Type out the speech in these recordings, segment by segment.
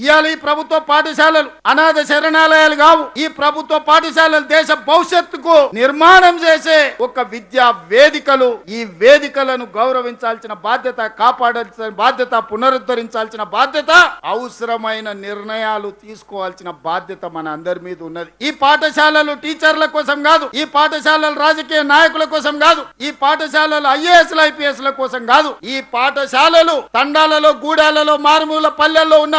ఇయాలి ప్రభుత్వ పాఠశాలలు అనాథ శరణాలయాలు కావు। ఈ ప్రభుత్వ పాఠశాలలు దేశ భవిష్యత్తుకు నిర్మాణం చేసే ఒక విద్యా వేదికలు। ఈ వేదికలను గౌరవించాల్సిన బాధ్యత, కాపాడాల్సిన బాధ్యత, పునరుద్ధరించాల్సిన బాధ్యత, అవసరమైన నిర్ణయాలు తీసుకోవాల్సిన బాధ్యత మన అందరి మీద ఉన్నది। ఈ పాఠశాలలు టీచర్ల కోసం కాదు, ఈ పాఠశాలలు రాజకీయ నాయకుల కోసం కాదు, ఈ పాఠశాలలు IAS IPS ల కోసం కాదు। ఈ పాఠశాలలు తండాలలో, గూడాలలో, మారుమూల పల్లెల్లో ఉన్న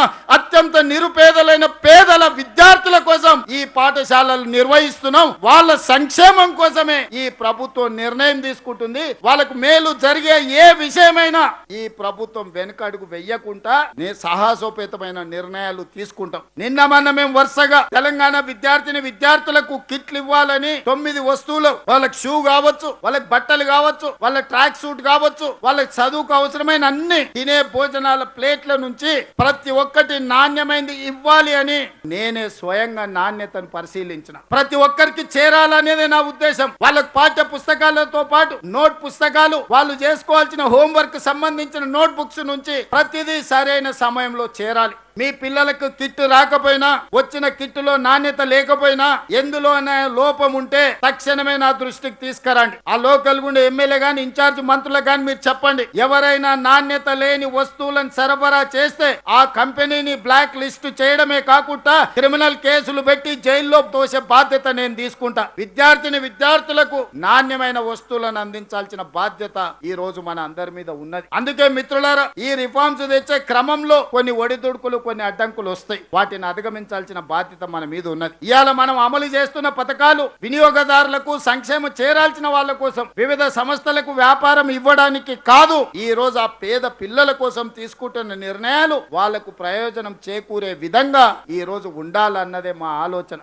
అత్యంత నిరుపేదలైన పేదల విద్యార్థుల కోసం ఈ పాఠశాలలు నిర్వహిస్తున్నాం. వాళ్ళ సంక్షేమం కోసమే ఈ ప్రభుత్వం నిర్ణయం తీసుకుంటుంది. వాళ్ళకు మేలు జరిగే ఏ విషయమైనా ఈ ప్రభుత్వం వెనుకడుగు వెయ్యకుండా సాహసోపేతమైన నిర్ణయాలు తీసుకుంటాం. నిన్న మొన్న మేము వరుసగా తెలంగాణ విద్యార్థులకు కిట్లు ఇవ్వాలని 9 వస్తువులు, వాళ్ళకి షూ కావచ్చు, వాళ్ళకి బట్టలు కావచ్చు, వాళ్ళ ట్రాక్ సూట్ కావచ్చు, వాళ్ళకి చదువుకు అవసరమైన అన్ని తినే భోజనాల ప్లేట్ల నుంచి ప్రతి ఒక్కటి నాణ్యమైనది ఇవ్వాలి అని నేనే స్వయంగా నాణ్యతను పరిశీలించిన. ప్రతి ఒక్కరికి చేరాలనేది నా ఉద్దేశం. వాళ్ళకు పాఠ్య పుస్తకాలతో పాటు నోట్ పుస్తకాలు, వాళ్ళు చేసుకోవాల్సిన హోంవర్క్ సంబంధించిన నోట్ బుక్స్ నుంచి ప్రతిదీ సరైన సమయంలో చేరాలి. మీ పిల్లలకు కిట్టు రాకపోయినా, వచ్చిన కిట్టులో నాణ్యత లేకపోయినా, ఎందులోనే లోపం ఉంటే తక్షణమే నా దృష్టికి తీసుకురండి. ఆ లోకల్ గుండె ఎమ్మెల్యే గాని, ఇన్ఛార్జ్ మంత్రులకు గాని మీరు చెప్పండి. ఎవరైనా నాణ్యత లేని వస్తువులను సరఫరా చేస్తే ఆ కంపెనీని బ్లాక్ లిస్ట్ చేయడమే కాకుండా క్రిమినల్ కేసులు పెట్టి జైల్లో తోసే బాధ్యత నేను తీసుకుంటా. విద్యార్థులకు నాణ్యమైన వస్తువులను అందించాల్సిన బాధ్యత ఈ రోజు మన అందరి మీద ఉన్నది. అందుకే మిత్రులారా, ఈ రిఫార్మ్స్ తెచ్చే క్రమంలో కొన్ని ఒడిదుడుకులు, కొన్ని అడ్డంకులు వస్తాయి. వాటిని అధిగమించాల్సిన బాధ్యత మన మీద ఉన్నది. ఇవాళ మనం అమలు చేస్తున్న పథకాలు వినియోగదారులకు సంక్షేమం చేరాల్సిన వాళ్ళ కోసం, వివిధ సంస్థలకు వ్యాపారం ఇవ్వడానికి కాదు. ఈ రోజు ఆ పేద పిల్లల కోసం తీసుకుంటున్న నిర్ణయాలు వాళ్లకు ప్రయోజనం చేకూరే విధంగా ఈ రోజు ఉండాలన్నదే మా ఆలోచన.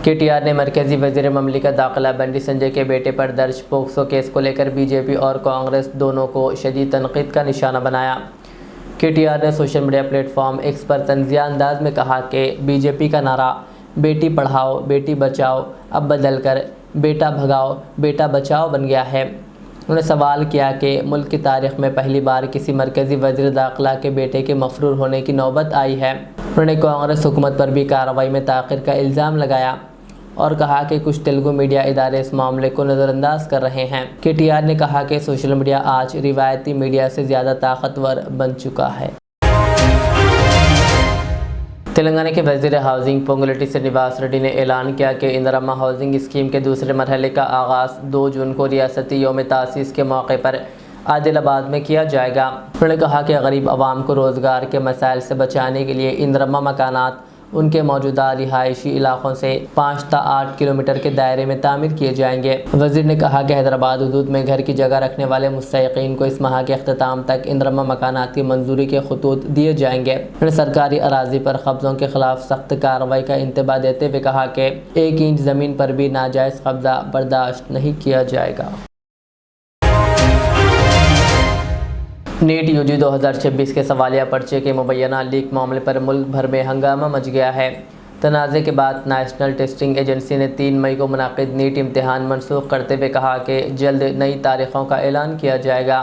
केटीआर ने मरकजी वजीर ममलिकत दाखिला बंडी संजय के बेटे पर दर्ज पोक्सो केस को लेकर बीजेपी और कांग्रेस दोनों को शदीद तनकीद का निशाना बनाया। केटीआर ने सोशल मीडिया प्लेटफॉर्म एक्स पर तंज़िया अंदाज में कहा कि बीजेपी का नारा बेटी पढ़ाओ बेटी बचाओ अब बदल कर बेटा भगाओ बेटा बचाओ बन गया है। उन्होंने सवाल किया कि मुल्क की तारीख में पहली बार किसी मरकज़ी वज़ीर दाखिला के बेटे के मफरूर होने की नौबत आई है। उन्होंने कांग्रेस हुकूमत पर भी कार्रवाई में ताख़ीर का इल्ज़ाम लगाया और कहा कि कुछ तेलुगु मीडिया इदारे इस मामले को नज़रअंदाज कर रहे हैं। केटीआर ने कहा कि सोशल मीडिया आज रिवायती मीडिया से ज़्यादा ताकतवर बन चुका है। तेलंगाना के वज़ीर हाउसिंग पोंगुलेटी श्रीनिवास रेड्डी ने ऐलान किया कि इंदिरम्मा हाउसिंग स्कीम के दूसरे मरहले का आगाज़ 2 जून को रियासती यौम तासीस के मौके पर आदिलाबाद में किया जाएगा। उन्होंने कहा कि गरीब आवाम को रोज़गार के मसाइल से बचाने के लिए इंदिरम्मा मकानात उनके मौजूदा रिहायशी इलाकों से 5 से 8 किलोमीटर के दायरे में तामीर किए जाएंगे। वज़ीर ने कहा कि हैदराबाद हुदूद में घर की जगह रखने वाले मुस्तहिक़ीन को इस माह के अख्ताम तक इंदिरम्मा मकानात की मंजूरी के खतूत दिए जाएंगे। उन्होंने सरकारी अराजी पर कब्ज़ों के खिलाफ सख्त कार्रवाई का इंतबाह देते हुए कहा कि 1 इंच ज़मीन पर भी नाजायज़ कब्ज़ा बर्दाश्त नहीं किया जाएगा। नीट यूजी 2026 के सवालिया पर्चे के मुबैना लीक मामले पर मुल्क भर में हंगामा मच गया है। तनाज़े के बाद नेशनल टेस्टिंग एजेंसी ने 3 मई को मुनाक़िद नीट इम्तिहान मनसूख करते हुए कहा कि जल्द नई तारीख़ों का ऐलान किया जाएगा।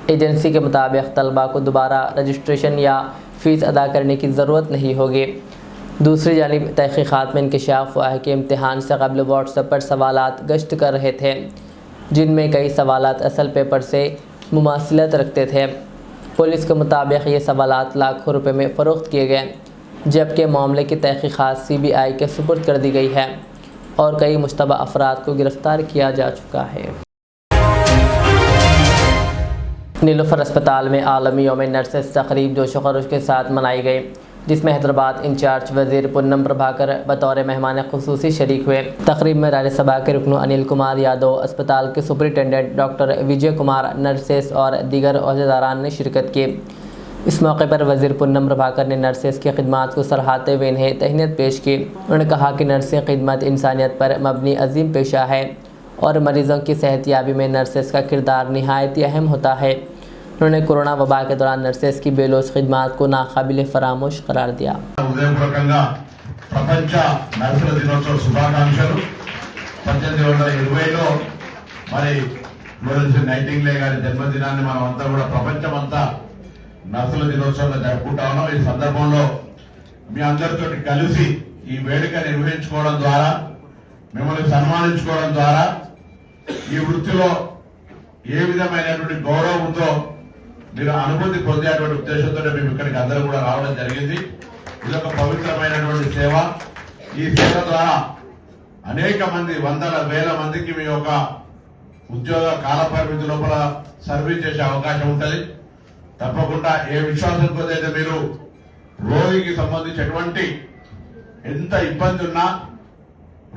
एजेंसी के मुताबिक तलबा को दोबारा रजिस्ट्रेशन या फ़ीस अदा करने की ज़रूरत नहीं होगी। दूसरी जानिब तहक़ीक़ात में इंकशाफ हुआ है कि इम्तिहान से कबल व्हाट्सएप पर सवालात गश्त कर रहे थे, जिनमें कई सवालात असल पेपर से मुमासिलत रखते थे। पुलिस के मुताबिक ये सवालात लाखों रुपए में फ़रोख्त किए गए, जबकि मामले की तहक़ीक़ात CBI के सुपुर्द कर दी गई है और कई मुश्तबा अफराद को गिरफ़्तार किया जा चुका है। नीलोफर अस्पताल में आलमी यौम नर्सेस तक़रीब जोश खरोश के साथ मनाई गई, जिसमें हैदराबाद इंचार्ज वज़ीर पुन्नम प्रभाकर बतौर मेहमान ख़ुसूसी शरीक हुए। तक़रीब में राज्यसभा के रुकन अनिल कुमार यादव, अस्पताल के superintendent doctor Vijay Kumar, nurses और दीगर ओहदेदारान ने शिरकत की। इस मौके पर वज़ीर पुन्नम प्रभाकर ने नर्सेस की खिदमत को सराहते हुए इन्हें तहनीत पेश की। उन्होंने कहा कि नर्सें खिदमत इंसानियत पर मबनी अजीम पेशा है और मरीज़ों की सेहतियाबी में नर्सेस का किरदार नहायत अहम होता है। उन्होंने कोरोना वबा के दौरान नर्सेस की बेलोस खिदमत को नाकाबिल फरामोश करार दिया। ప్రపంచ నర్సుల దినోత్సవ శుభాకాంక్షలు। 1820లో మరి ఫ్లోరెన్స్ నైటింగేల్ గారి జన్మదినాన్ని మనం అంతా కూడా ప్రపంచమంతా నర్సుల దినోత్సవంగా జరుపుకుంటా ఉన్నాం। ఈ సందర్భంలో మీ అందరితో కలిసి ఈ వేడుక నిర్వహించుకోవడం ద్వారా, మిమ్మల్ని సన్మానించుకోవడం ద్వారా ఈ వృత్తిలో ఏ విధమైనటువంటి గౌరవంతో మీరు అనుభూతి పొందేటువంటి ఉద్దేశంతో మేము ఇక్కడికి అందరూ కూడా రావడం జరిగింది। ఇది ఒక పవిత్రమైనటువంటి సేవ। ఈ సేవ ద్వారా అనేక మంది, వందల వేల మందికి మీ యొక్క ఉద్యోగ కాల పరిమితి లోపల సర్వీస్ చేసే అవకాశం ఉంటుంది। తప్పకుండా ఏ విశ్వాసంతో అయితే మీరు రోగికి సంబంధించి ఎటువంటి ఎంత ఇబ్బంది ఉన్నా,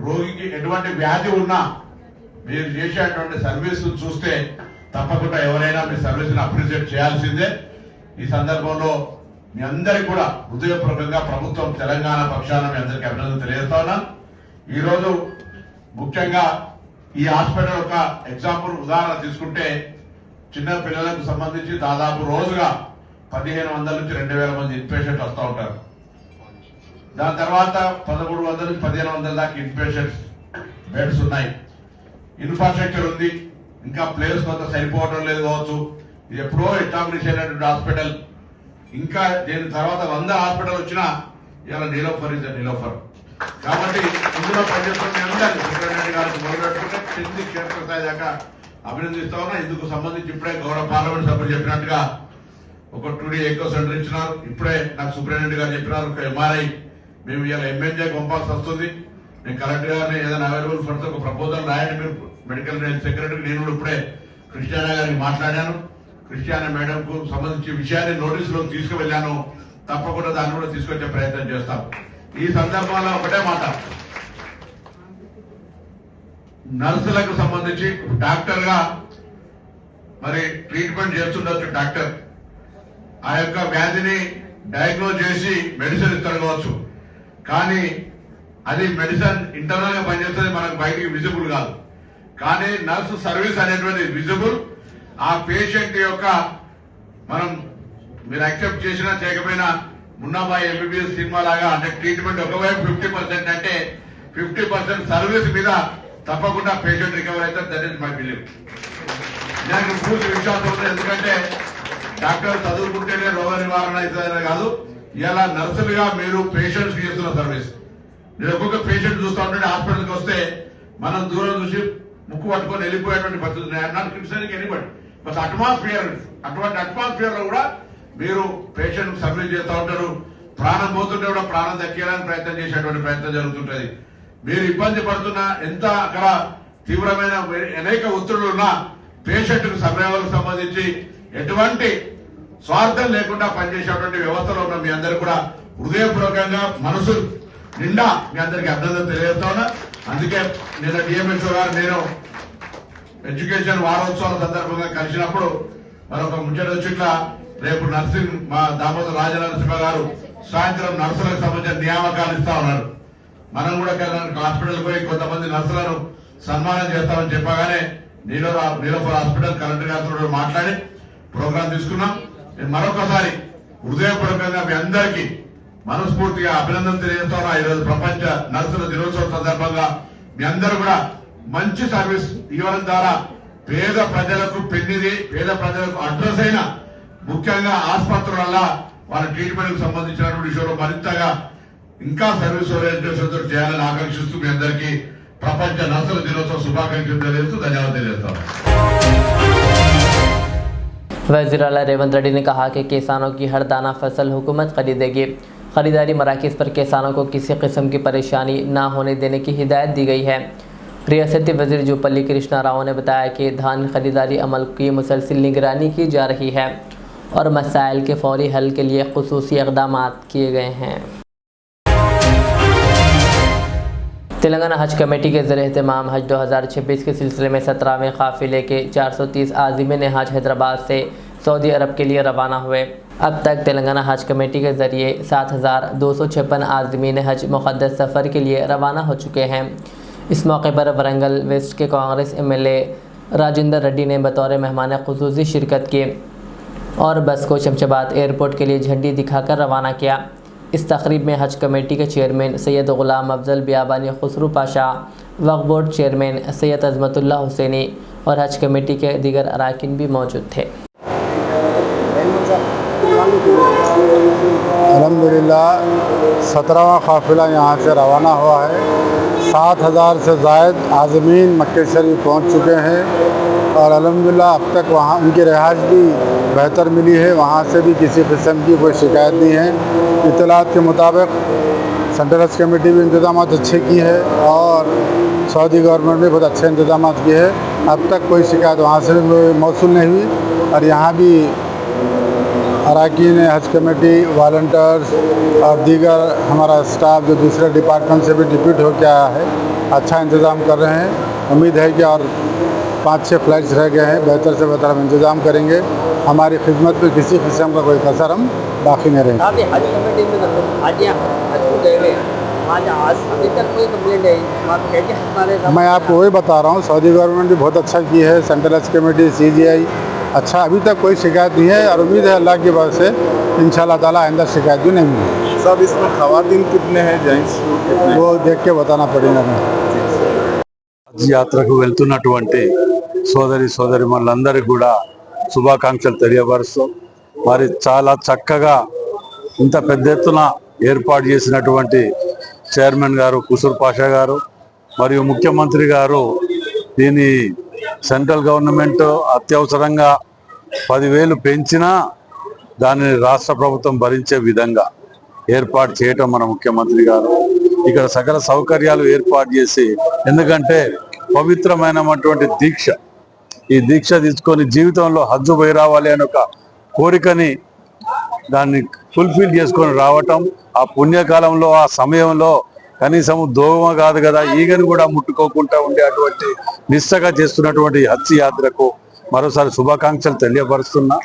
రోగికి ఎటువంటి వ్యాధి ఉన్నా మీరు చేసేటువంటి సర్వీస్ చూస్తే తప్పకుండా ఎవరైనా మీ సర్వీస్ ని అప్రిషియేట్ చేయాల్సిందే. ఈ సందర్భంలో మీ అందరికీ కూడా హృదయపూర్వకంగా ప్రభుత్వం తెలంగాణ పక్షాన మీ అందరికీ అభినందనలు తెలియజేస్తా ఉన్నాను. ఈ రోజు ముఖ్యంగా ఈ హాస్పిటల్ ఒక ఎగ్జాంపుల్ ఉదాహరణ తీసుకుంటే చిన్న పిల్లలకు సంబంధించి దాదాపు రోజుగా 1500 నుంచి 2000 మంది ఇన్పేషెంట్ వస్తూ ఉంటారు. దాని తర్వాత 1300 నుంచి 1500 దాకా ఇన్పేషెంట్స్ బెడ్స్ ఉన్నాయి. ఇన్ఫ్రాస్ట్రక్చర్ ఉంది, ఇంకా ప్లేస్ కొంత సరిపోవడం లేదు కావచ్చు. ఇది ఎప్పుడో ఎస్టాబ్లిష్ అయినటువంటి హాస్పిటల్. ఇంకా దీని తర్వాత 100 హాస్పిటల్ వచ్చినా ఇలా నీలోఫర్ ఇస్ నీలోఫర్. కాబట్టి ఇందులో పనిచేస్తున్న అందరినీ సూపరింటెండెంట్ గారికి మొదలుపెట్టుకుంటే కింది క్షేత్రస్థాయి దాకా అభినందిస్తా ఉన్నా. ఇందుకు సంబంధించి ఇప్పుడే గౌరవ పార్లమెంట్ సభ్యులు చెప్పినట్టుగా ఒక 2D ఎకో సెంటర్ ఇచ్చినారు. ఇప్పుడే నాకు సూపరింటెండెంట్ గారు చెప్పినారు ఒక MRI మేము ఇలా MNJ పంపాల్సి వస్తుంది. నేను కరెక్ట్ గానే ఏదైనా అవైలబుల్ ఫండ్స్ ఒక ప్రపోజల్ రాయండి మీరు మెడికల్ సెక్రటరీ. నేను కూడా ఇప్పుడే క్రిస్టియానా గారికి మాట్లాడాను. క్రిస్టియానా మేడం కు సంబంధించి విషయాన్ని నోటీసులో తీసుకువెళ్లాను. తప్పకుండా దాన్ని కూడా తీసుకొచ్చే ప్రయత్నం చేస్తాం. ఈ సందర్భంలో ఒకటే మాట, నర్సులకు సంబంధించి డాక్టర్ గా మరి ట్రీట్మెంట్ చేస్తుండొచ్చు. డాక్టర్ ఆ యొక్క వ్యాధిని డయాగ్నోజ్ చేసి మెడిసిన్ ఇస్తారు కావచ్చు, కానీ అది మెడిసిన్ ఇంటర్నల్ గా పనిచేస్తుంది, మనకు బయటికి విజిబుల్ కాదు. కానీ నర్సు సర్వీస్ అనేటువంటి విజిబుల్. ఆ పేషెంట్ యొక్క మనం మీరు యాక్సెప్ట్ చేసినా చేయకపోయినా మున్నాబాయి MBBS సినిమా లాగా అంటే ట్రీట్మెంట్ ఒకవైపు 50% అంటే 50% సర్వీస్ మీద తప్పకుండా పేషెంట్ రికవర్ అవుతారు. That is my believe. నాకు పూర్తి విశ్వాసం ఉంది. ఎందుకంటే డాక్టర్ చదువుకుంటేనే రోగ నివారణ అవుతుందనే కాదు, ఇలా నర్సులుగా మీరు పేషెంట్స్ చేస్తున్న సర్వీస్. నేను ఒక్కొక్క పేషెంట్ చూస్తూ ఉంటే హాస్పిటల్కి వస్తే మనం దూరం చూసి ముక్కు పట్టుకొని వెళ్ళిపోయేటువంటి పరిస్థితి. Not criticizing anybody, but atmosphere, అటువంటి అట్మాస్ఫియర్ లో కూడా మీరు పేషెంట్ సర్వీస్ చేస్తూ ఉంటారు. ప్రాణం పోతుంటే కూడా ప్రాణం దక్కేయాలని ప్రయత్నం చేసేటువంటి ప్రయత్నం జరుగుతుంటది. మీరు ఇబ్బంది పడుతున్నా, ఎంత అక్కడ తీవ్రమైన అనేక ఒత్తిళ్లు ఉన్నా పేషెంట్ కు సమయాలకు సంబంధించి ఎటువంటి స్వార్థం లేకుండా పనిచేసేటువంటి వ్యవస్థలో ఉన్న మీ అందరూ కూడా హృదయపూర్వకంగా మనసు నిండా మీ అందరికీ అభినందన తెలియజేస్తా ఉన్నా. అందుకే నిన్న DMHO గారు నేను ఎడ్యుకేషన్ వారోత్సవాల సందర్భంగా కలిసినప్పుడు మరొక ముచ్చట వచ్చి ఇట్లా రేపు నర్సింగ్ మా దామోదర్ రాజనరసింహ గారు సాయంత్రం నర్సులకు సంబంధించిన నియామకాలు ఇస్తా ఉన్నారు. మనం కూడా హాస్పిటల్ పోయి కొంతమంది నర్సులను సన్మానం చేస్తామని చెప్పగానే నీలోఫర్ హాస్పిటల్ కలెక్టర్ గారితో మాట్లాడి ప్రోగ్రాం తీసుకున్నాం. నేను మరొకసారి హృదయపూర్వకంగా మీ అందరికీ మనస్ఫూర్తిగా అభినందన తెలియజేస్తా ఉన్నా. ఈరోజు ప్రపంచ నర్సుల దినోత్సవం సందర్భంగా మీ అందరూ కూడా మంచి సర్వీస్ ఇవ్వడం ద్వారా పేద ప్రజలకు పెన్నిది, పేద ప్రజలకు అడ్రస్ అయిన ముఖ్యంగా ఆసుపత్రుల వాళ్ళ ట్రీట్మెంట్ కు సంబంధించినటువంటి విషయంలో మరింతగా ఇంకా సర్వీస్ ఓరియంటేషన్ తో చేయాలని ఆకాంక్షిస్తూ మీ అందరికీ ప్రపంచ నర్సుల దినోత్సవ శుభాకాంక్షలు తెలియజేస్తూ ధన్యవాదాలు తెలియజేస్తాను. वज़ीर आला रेवंत रेड्डी ने कहा कि किसानों की हर दाना फसल हुकूमत खरीदेगी। खरीदारी मराकज़ पर किसानों को किसी किस्म की परेशानी ना होने देने की हिदायत दी गई है। रियासती वज़ीर जुपल्ली कृष्णा राव ने बताया कि धान खरीदारी अमल की मुसलसल निगरानी की जा रही है और मसाइल के फौरी हल के लिए खुसूसी इक़दामात किए गए हैं। तेलंगाना हज कमेटी के ज़रिए एहतमाम हज 2026 के सिलसिले में 17वें काफ़िले के 430 आज़िमीन हज हैदराबाद से सऊदी अरब के लिए रवाना हुए। अब तक तेलंगाना हज कमेटी के ज़रिए 7,256 आज़िमीन हज मुक़द्दस सफ़र के लिए रवाना हो चुके हैं। इस मौके पर वरंगल वेस्ट के कांग्रेस MLA राजेंद्र रेड्डी ने बतौर मेहमान ख़ुसूसी शिरकत की और बस को शमशाबाद एयरपोर्ट के लिए झंडी दिखाकर रवाना किया। इस तकरीब में हज कमेटी के chairman Syed Ghulam Afzal Biyabani Khusro Pasha, Waqf board chairman Syed Azmatullah Hussaini और हज कमेटी के दीगर अरकान भी मौजूद थे। अल्हम्दुलिल्लाह 17वां काफ़िला यहाँ से रवाना हुआ है। 7,000 से ज़ायद आज़मीन मक्के शरीफ पहुँच चुके हैं और अल्हम्दुलिल्लाह अब तक वहाँ उनकी रिहाइश भी बेहतर मिली है। वहाँ से भी किसी किस्म की कोई शिकायत नहीं है। इत्तलात के मुताबिक सेंट्रल हज कमेटी भी इंतजाम अच्छे की है और सऊदी गवर्नमेंट ने बहुत अच्छे इंतजाम किए हैं। अब तक कोई शिकायत वहाँ से भी मौसूल नहीं हुई और यहाँ भी अरकान हज कमेटी, वॉलंटियर्स और दीगर हमारा स्टाफ जो दूसरे डिपार्टमेंट से भी डिप्यूट होकर आया है, अच्छा इंतज़ाम कर रहे हैं। उम्मीद है कि और 5-6 फ्लाइट्स रह गए हैं, बेहतर से बेहतर हम इंतज़ाम करेंगे। हमारी खिदमत में किसी किस्म का कोई कसर हम बाकी नहीं रहेंगे। अभी हज कमेटी में मतलब आज यहाँ हज को गए हुए हैं, आज अभी तक कोई कंप्लेंट नहीं। हमारे मैं आपको वही बता रहा हूँ, सऊदी गवर्नमेंट भी बहुत अच्छा की है, सेंट्रल हज कमेटी, CGI अच्छा, अभी तक कोई शिकायत नहीं है और उम्मीद है अल्लाह की वजह से इंशाअल्लाह ताला आइंदा शिकायत भी नहीं मिलेगी। सब इसमें खवातीन कितने हैं, जेंट्स कितने? वो देख के बताना पड़ेगा। मैं హజ్ యాత్రకు వెళ్తున్నటువంటి సోదరిమణులందరికీ కూడా శుభాకాంక్షలు తెలియపరుస్తూ, మరి చాలా చక్కగా ఇంత పెద్ద ఎత్తున ఏర్పాటు చేసినటువంటి చైర్మన్ గారు కుసూర్ పాషా గారు మరియు ముఖ్యమంత్రి గారు దీని సెంట్రల్ గవర్నమెంట్ అత్యవసరంగా 10,000 పెంచినా దానిని రాష్ట్ర ప్రభుత్వం భరించే విధంగా ఏర్పాటు చేయటం మన ముఖ్యమంత్రి గారు ఇక్కడ సకల సౌకర్యాలు ఏర్పాటు చేసి, ఎందుకంటే పవిత్రమైనటువంటి దీక్ష, ఈ దీక్ష తీసుకొని జీవితంలో హజ్జు పోయి రావాలి అనే ఒక కోరికని దాన్ని ఫుల్ఫిల్ చేసుకొని రావటం, ఆ పుణ్యకాలంలో ఆ సమయంలో కనీసం దోమ కాదు కదా ఈగను కూడా ముట్టుకోకుండా ఉండేటువంటి నిష్టగా చేస్తున్నటువంటి హజ్ యాత్రకు మరోసారి శుభాకాంక్షలు తెలియపరుస్తున్నా.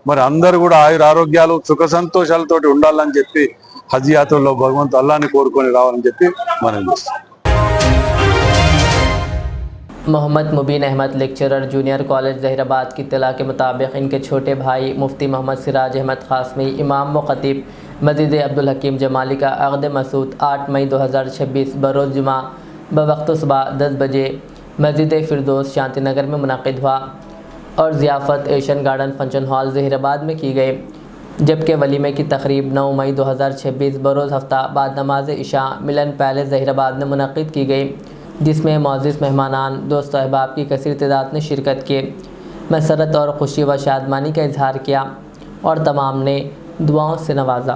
మరి అందరూ కూడా ఆరోగ్యాలు సుఖ సంతోషాలతోటి ఉండాలని చెప్పి హజ్ యాత్రలో భగవంతు అల్లాని కోరుకొని రావాలని చెప్పి మనం చేస్తాం. Mohammed Mubeen Ahmed lecturer junior college Zaheerabad की इत्तला के मुताबिक इनके छोटे भाई मुफ्ती मोहम्मद सिराज अहमद खासमी, इमाम व खतीब मस्जिद अब्दुल हकीम जमाली का अक़द मसूद 8 मई 2026 बरोज़ जुमा बवक्त सुबह 10 बजे मस्जिद फ़िरदौस शांति नगर में मुनक़िद हुआ और ज़ियाफ़त Asian garden function hall Zaheerabad में की गई, जबकि वलीमे की तकरीब 9 मई 2026 बरोज़ हफ्ता बाद नमाज इशा मिलन पैलेस जहीराबाद में मुनक़िद की गई, जिसमें मौजूद मेहमानान दोस्त अहबाब की कसीर तादाद ने शिरकत की, मसरत और खुशी व शादमानी का इजहार किया और तमाम ने दुआओं से नवाजा।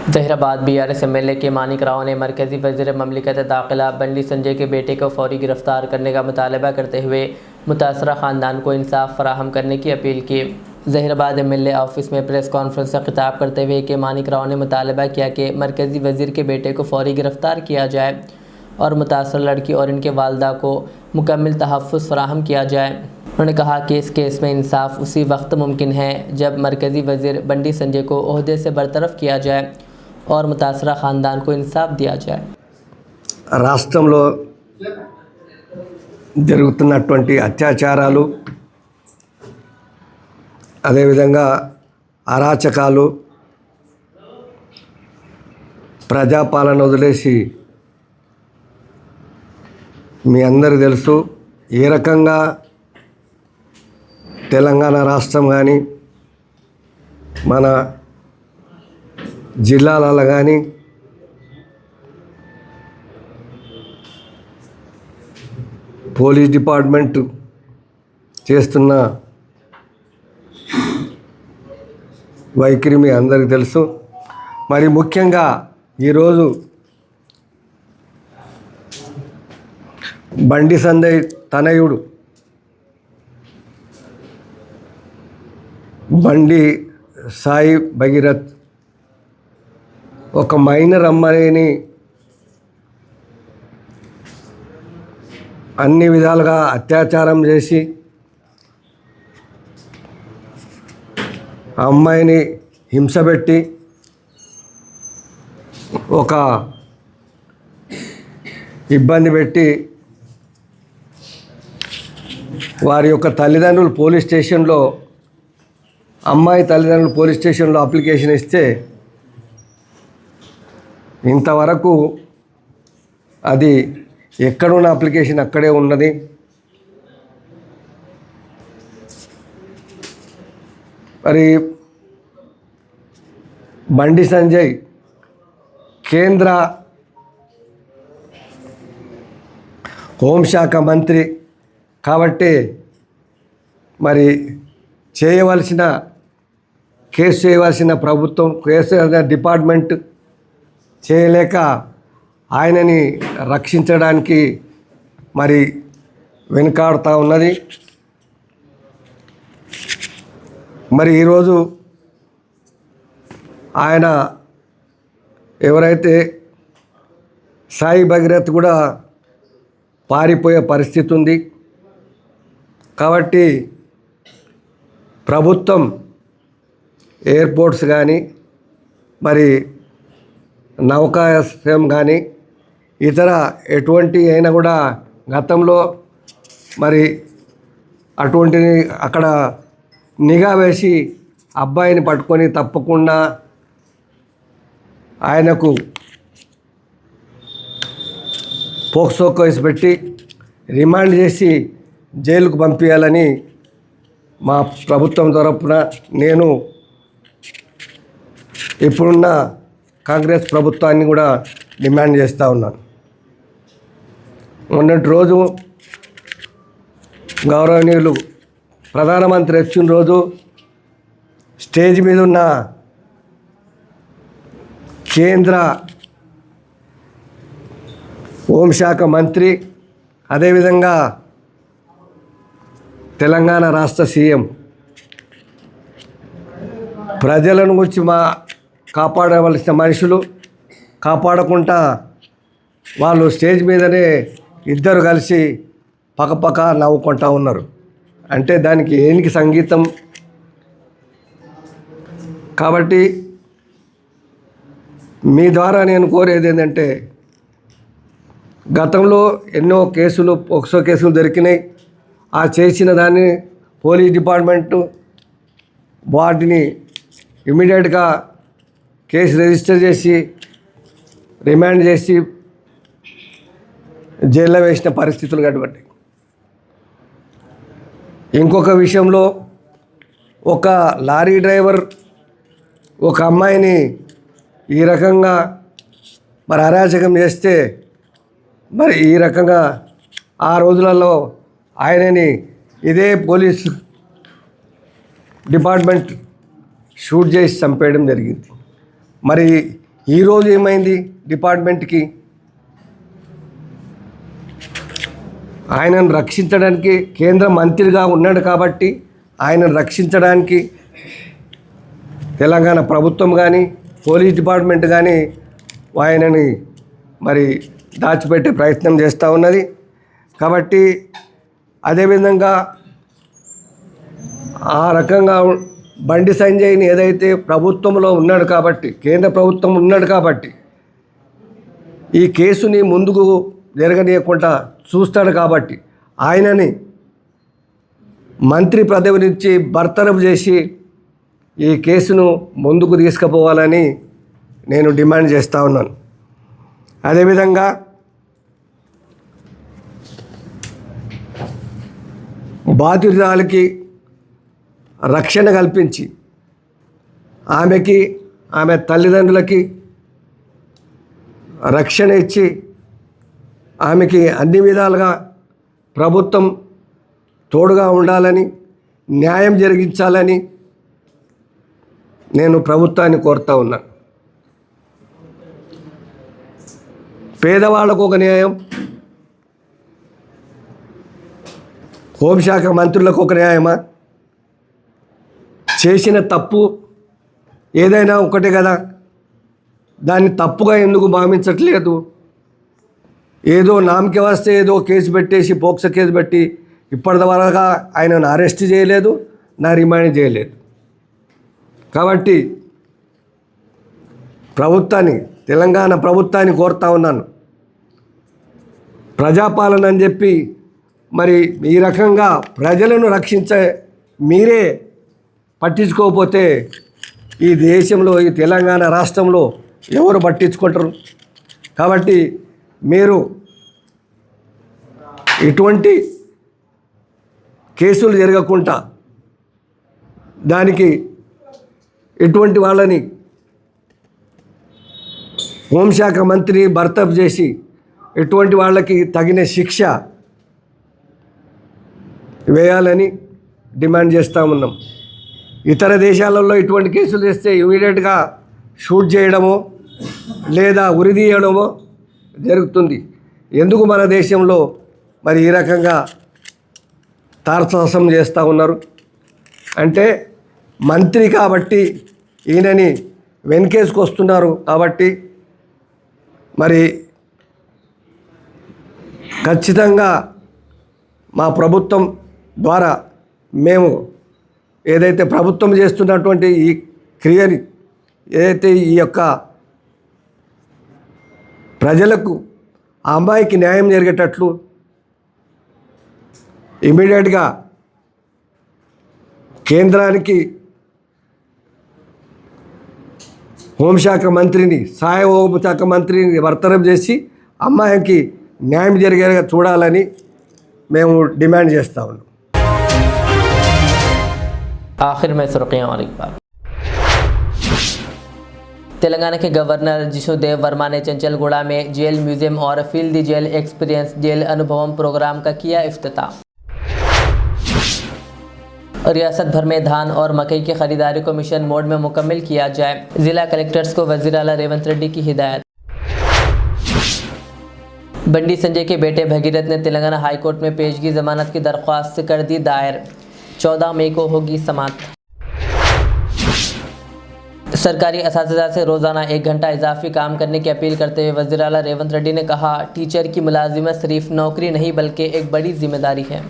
जहीराबाद BRS MLA के मानिक राव ने मरकज़ी वज़ीर ममलिकत दाखिला बंडी संजय के बेटे को फौरी गिरफ़्तार करने का मुतालबा करते हुए मुतासरा ख़ानदान को इंसाफ फराहम करने की अपील की। जहीराबाद MLA ऑफिस में प्रेस कॉन्फ्रेंस से खिताब करते हुए के मानिक राव ने मुतालबा किया कि मरकज़ी वज़ीर के बेटे को फौरी गिरफ़्तार किया जाए और मुतासर लड़की और इनके वालदा को मुकम्मल तहफ़्फ़ुज़ फराहम किया जाए। उन्होंने कहा कि इस केस में इंसाफ उसी वक्त मुमकिन है जब मरकज़ी वज़ीर बंडी संजय को ओहदे से बरतरफ़ किया जाए और मुतासरा ख़ानदान को इंसाफ दिया जाए। రాష్ట్రంలో జరుగుతున్నటువంటి అత్యాచారాలు, అదేవిధంగా అరాచకాలు, ప్రజాపాలన వదిలేసి మీ అందరికీ తెలుసు ఏ రకంగా తెలంగాణ రాష్ట్రం కానీ మన జిల్లాలలో కానీ పోలీస్ డిపార్ట్మెంట్ చేస్తున్న వైఖరి మీ అందరికీ తెలుసు. మరి ముఖ్యంగా ఈరోజు బండి సంజయ్ తనయుడు బండి సాయి భగీరథ్ ఒక మైనర్ అమ్మాయిని అన్ని విధాలుగా అత్యాచారం చేసి ఆ అమ్మాయిని హింసపెట్టి ఒక ఇబ్బంది పెట్టి వారి యొక్క తల్లిదండ్రులు పోలీస్ స్టేషన్లో, అమ్మాయి తల్లిదండ్రులు పోలీస్ స్టేషన్లో అప్లికేషన్ ఇస్తే ఇంతవరకు అది ఎక్కడున్న అప్లికేషన్ అక్కడే ఉన్నది. మరి బండి సంజయ్ కేంద్ర హోంశాఖ మంత్రి కాబట్టి మరి కేసు చేయవలసిన ప్రభుత్వం, కేసు డిపార్ట్మెంట్ చేయలేక ఆయనని రక్షించడానికి మరి వెనుకాడుతూ ఉన్నది. మరి ఈరోజు ఆయన ఎవరైతే సాయి భగీరథ్ కూడా పారిపోయే పరిస్థితి ఉంది. కాబట్టి ప్రభుత్వం ఎయిర్పోర్ట్స్ కానీ మరి నౌకాశ్రయం కానీ ఇతర ఎటువంటి అయినా కూడా గతంలో మరి అటువంటి అక్కడ నిఘా వేసి అబ్బాయిని పట్టుకొని తప్పకుండా ఆయనకు పోక్సో కేసు పెట్టి రిమాండ్ చేసి జైలుకు పంపించాలని మా ప్రభుత్వం తరపున నేను ఇప్పుడున్న కాంగ్రెస్ ప్రభుత్వాన్ని కూడా డిమాండ్ చేస్తూ ఉన్నాను. మొన్నటి రోజు గౌరవనీయులు ప్రధానమంత్రి వచ్చిన రోజు స్టేజ్ మీద ఉన్న కేంద్ర హోంశాఖ మంత్రి, అదేవిధంగా తెలంగాణ రాష్ట్ర సీఎం ప్రజలను గురించి కాపాడవలసిన మనుషులు కాపాడకుండా వాళ్ళు స్టేజ్ మీదనే ఇద్దరు కలిసి పక్కపక్క నవ్వుకుంటూ ఉన్నారు. అంటే దానికి ఏనికి సంగీతం? కాబట్టి మీ ద్వారా నేను కోరేది ఏంటంటే, గతంలో ఎన్నో కేసులు పోక్సో కేసులు దొరికినాయి. ఆ చేసిన దాన్ని పోలీస్ డిపార్ట్మెంటు వాటిని ఇమ్మీడియట్గా కేసు రిజిస్టర్ చేసి రిమాండ్ చేసి జైల్లో వేసిన పరిస్థితులు కాబట్టి. ఇంకొక విషయంలో ఒక లారీ డ్రైవర్ ఒక అమ్మాయిని ఈ రకంగా మరి అరాచకం చేస్తే మరి ఈ రకంగా ఆ రోజులలో ఆయనని ఇదే పోలీస్ డిపార్ట్మెంట్ షూట్ చేసి చంపేయడం జరిగింది. మరి ఈరోజు ఏమైంది డిపార్ట్మెంట్కి? ఆయనను రక్షించడానికి కేంద్ర మంత్రిగా ఉన్నాడు కాబట్టి ఆయనను రక్షించడానికి తెలంగాణ ప్రభుత్వం కానీ పోలీస్ డిపార్ట్మెంట్ కానీ ఆయనని మరి దాచిపెట్టే ప్రయత్నం చేస్తూ ఉన్నది. కాబట్టి అదేవిధంగా ఆ రకంగా బండి సంజయ్ని ఏదైతే ప్రభుత్వంలో ఉన్నాడు కాబట్టి, కేంద్ర ప్రభుత్వం ఉన్నాడు కాబట్టి ఈ కేసుని ముందుకు జరగనీయకుండా చూస్తాడు కాబట్టి ఆయనని మంత్రి పదవి నుంచి బర్తరఫ్ చేసి ఈ కేసును ముందుకు తీసుకుపోవాలని నేను డిమాండ్ చేస్తూ ఉన్నాను. అదేవిధంగా బాధితురాలికి రక్షణ కల్పించి ఆమెకి ఆమె తల్లిదండ్రులకి రక్షణ ఇచ్చి ఆమెకి అన్ని విధాలుగా ప్రభుత్వం తోడుగా ఉండాలని, న్యాయం జరిగించాలని నేను ప్రభుత్వాన్ని కోరుతా ఉన్నాను. పేదవాళ్ళకు ఒక న్యాయం, హోంశాఖ మంత్రులకు ఒక న్యాయమా? చేసిన తప్పు ఏదైనా ఒకటే కదా, దాన్ని తప్పుగా ఎందుకు భావించట్లేదు? ఏదో నామకే వస్తే ఏదో కేసు పెట్టేసి పోక్సో కేసు పెట్టి ఇప్పటివరగా ఆయనను అరెస్ట్ చేయలేదు, నా రిమాండ్ చేయలేదు. కాబట్టి ప్రభుత్వాన్ని, తెలంగాణ ప్రభుత్వాన్ని కోరుతా ఉన్నాను, ప్రజాపాలన అని చెప్పి మరి ఈ రకంగా ప్రజలను రక్షించే మీరే పట్టించుకోకపోతే ఈ దేశంలో, ఈ తెలంగాణ రాష్ట్రంలో ఎవరు పట్టించుకుంటారు? కాబట్టి మీరు ఇటువంటి కేసులు జరగకుండా దానికి ఇటువంటి వాళ్ళని హోంశాఖ మంత్రి బర్తరఫ్ చేసి ఇటువంటి వాళ్ళకి తగిన శిక్ష వేయాలని డిమాండ్ చేస్తూ ఉన్నాం. ఇతర దేశాలలో ఇటువంటి కేసులు చేస్తే ఇమీడియట్గా షూట్ చేయడమో లేదా ఉరిదీయడమో జరుగుతుంది. ఎందుకు మన దేశంలో మరి ఈ రకంగా తారతమ్యం చేస్తూ ఉన్నారు అంటే మంత్రి కాబట్టి ఈయనని వెనకేసుకొస్తున్నారు కాబట్టి మరి ఖచ్చితంగా మా ప్రభుత్వం ద్వారా మేము ఏదైతే ప్రభుత్వం చేస్తున్నటువంటి ఈ క్రియని ఏదైతే ఈ యొక్క ప్రజలకు ఆ అమ్మాయికి న్యాయం జరిగేటట్లు ఇమీడియట్గా కేంద్రానికి హోంశాఖ మంత్రిని సహాయ హోంశాఖ మంత్రిని వర్తనం చేసి అమ్మాయికి న్యాయం జరిగేలా చూడాలని మేము డిమాండ్ చేస్తా ఉన్నాం. आखिर में सुर्खियां और एक बार। तेलंगाना के गवर्नर जिष्णुदेव वर्मा ने चंचलगुड़ा में जेल म्यूजियम और feel the jail experience jail अनुभवम प्रोग्राम का किया इफ्तिताह। रियासत भर में धान और मकई की खरीदारी को मिशन मोड में मुकम्मल किया जाए, जिला कलेक्टर्स को वजीर आला रेवंत रेड्डी की हिदायत। बंडी संजय के बेटे भगीरथ ने तेलंगाना हाईकोर्ट में पेशगी जमानत की दरख्वास्त कर दी दायर, 14 मई को होगी समाप्त। सरकारी असातिज़ा से रोज़ाना 1 घंटा इजाफी काम करने की अपील करते हुए वज़ीर आला रेवंत रेड्डी ने कहा, टीचर की मुलाजिमत सिर्फ नौकरी नहीं बल्कि एक बड़ी जिम्मेदारी है।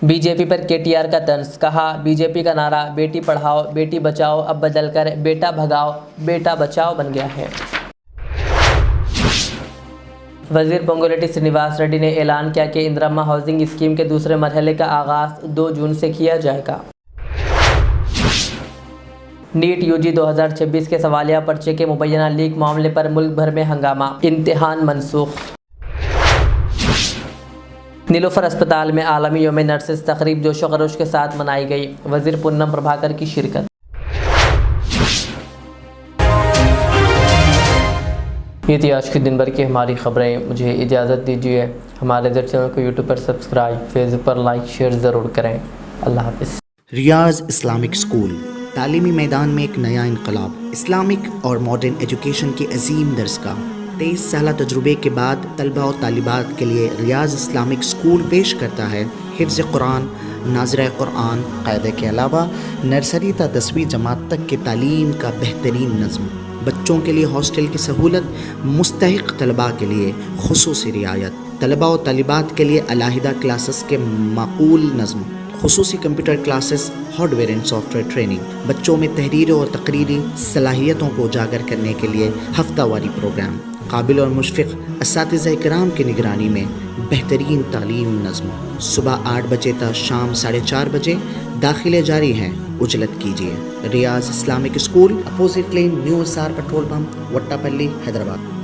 बीजेपी पर केटीआर का तंज, कहा बीजेपी का नारा बेटी पढ़ाओ बेटी बचाओ अब बदलकर बेटा भगाओ बेटा बचाओ बन गया है। वजीर पोंगुलेटी श्रीनिवास रेड्डी ने ऐलान किया कि इंदिरम्मा हाउसिंग स्कीम के दूसरे मरहले का आगाज़ 2 जून से किया जाएगा। नीट यूजी 2026 के सवालिया पर्चे के मुबैना लीक मामले पर मुल्क भर में हंगामा, इम्तिहान मनसूख। नीलोफर अस्पताल में आलमी योम नर्सेस तकरीब जोशो खरोश के साथ मनाई गई, वजीर पूनम प्रभाकर की शिरकत। ये थी आज के दिन भर की हमारी खबरें। मुझे इजाज़त दीजिए। हमारे चैनल को यूट्यूब पर सब्सक्राइब, फेसबुक पर लाइक शेयर ज़रूर करें। अल्लाह हाफ़िज़। रियाज इस्लामिक स्कूल तालीमी मैदान में एक नया इनकलाब, इस्लामिक और मॉडर्न एजुकेशन की अजीम दरसगाह। 23 साल तजुर्बे के बाद तलबा और तालिबात के लिए रियाज इस्लामिक स्कूल पेश करता है हिफ्ज़ कुरान, नाज़िरा कुरान, क़ायदे के अलावा नर्सरी ता 10वीं जमात तक की तालीम का बेहतरीन नज़्म। बच्चों के लिए हॉस्टल की सहूलत, मुस्तहिक़ तलबा के लिए खुसूसी रियायत, तलबा और तालिबात के लिए अलहदा क्लासेस के माकूल नज़्म, खुसूसी computer classes, hardware and software training, बच्चों में तहरीर और तकरीरी सलाहियतों को उजागर करने के लिए हफ्तावारी प्रोग्राम, काबिल और मुशफ़िक़ असातिज़ा इकराम की निगरानी में बेहतरीन तालीम नज़्म। सुबह 8 बजे तक शाम 4:30 बजे दाखिले जारी हैं, उजलत कीजिए। Riyaz Islamic school, opposite lane, new SR petrol pump, Vattepally, Hyderabad.